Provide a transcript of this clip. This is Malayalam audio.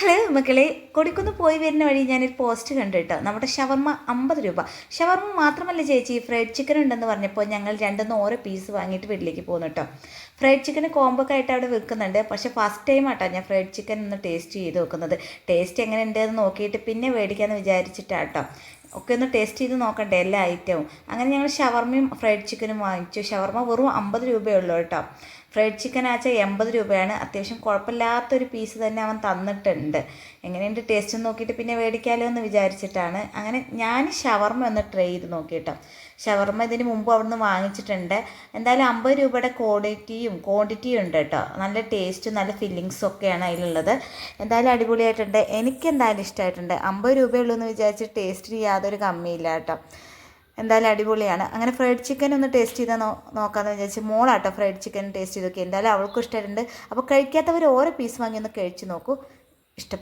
ഹലോ മക്കളെ, കൊടിക്കുന്ന് പോയി വരുന്ന വഴി ഞാനൊരു പോസ്റ്റ് കണ്ടു കേട്ടോ. നമ്മുടെ ഷവർമ്മ 50 രൂപ. ഷവർമ്മ മാത്രമല്ല ചേച്ചി, ഫ്രൈഡ് ചിക്കൻ ഉണ്ടെന്ന് പറഞ്ഞപ്പോൾ ഞങ്ങൾ രണ്ടെന്ന് ഓരോ പീസ് വാങ്ങിയിട്ട് വീട്ടിലേക്ക് പോകുന്നു കേട്ടോ. ഫ്രൈഡ് ചിക്കന് കോംബൊക്കെ ആയിട്ട് അവിടെ വിൽക്കുന്നുണ്ട്. പക്ഷേ ഫസ്റ്റ് ടൈം ആട്ടോ ഞാൻ ഫ്രൈഡ് ചിക്കൻ ഒന്ന് ടേസ്റ്റ് ചെയ്ത് നോക്കുന്നത്. ടേസ്റ്റ് എങ്ങനെ ഉണ്ടെന്ന് നോക്കിയിട്ട് പിന്നെ മേടിക്കാമെന്ന് വിചാരിച്ചിട്ടാട്ടോ. ഒക്കെ ഒന്ന് ടേസ്റ്റ് ചെയ്ത് നോക്കണ്ടേ എല്ലാ ഐറ്റവും. അങ്ങനെ ഞങ്ങൾ ഷവർമ്മയും ഫ്രൈഡ് ചിക്കനും വാങ്ങിച്ചു. ഷവർമ്മ വെറും 50 രൂപയുള്ളൂ കേട്ടോ. ഫ്രൈഡ് ചിക്കൻ ആച്ചാൽ 80 രൂപയാണ്. അത്യാവശ്യം കുഴപ്പമില്ലാത്തൊരു പീസ് തന്നെ അവൻ തന്നിട്ടുണ്ട്. എങ്ങനെയുണ്ട് ടേസ്റ്റ് നോക്കിയിട്ട് പിന്നെ മേടിക്കാമല്ലോ എന്ന് വിചാരിച്ചിട്ടാണ്. അങ്ങനെ ഞാൻ ഷവർമ്മ ഒന്ന് ട്രൈ ചെയ്ത് നോക്കിയിട്ടോ. ഷവർമ്മ ഇതിന് മുമ്പ് അവിടുന്ന് വാങ്ങിച്ചിട്ടുണ്ട്. എന്തായാലും 50 രൂപയുടെ ക്വാണ്ടിറ്റിയും ഉണ്ട് കേട്ടോ. നല്ല ടേസ്റ്റും നല്ല ഫില്ലിങ്സും ഒക്കെയാണ് അതിലുള്ളത്. എന്തായാലും അടിപൊളിയായിട്ടുണ്ട്. എനിക്ക് എന്തായാലും ഇഷ്ടമായിട്ടുണ്ട്. 50 രൂപയുള്ളൂ എന്ന് വിചാരിച്ച് ടേസ്റ്റിന് യാതൊരു കമ്മിയില്ല കേട്ടോ. എന്തായാലും അടിപൊളിയാണ്. അങ്ങനെ ഫ്രൈഡ് ചിക്കൻ ഒന്ന് ടേസ്റ്റ് ചെയ്താൽ നോക്കാമെന്ന് വിചാരിച്ച് മോളാട്ടോ ഫ്രൈഡ് ചിക്കൻ ടേസ്റ്റ് ചെയ്ത് നോക്കി. എന്തായാലും അവൾക്കും ഇഷ്ടമായിട്ടുണ്ട്. അപ്പോൾ കഴിക്കാത്തവർ ഓരോ പീസ് വാങ്ങി ഒന്ന് കഴിച്ച് നോക്കൂ. ഇഷ്ടം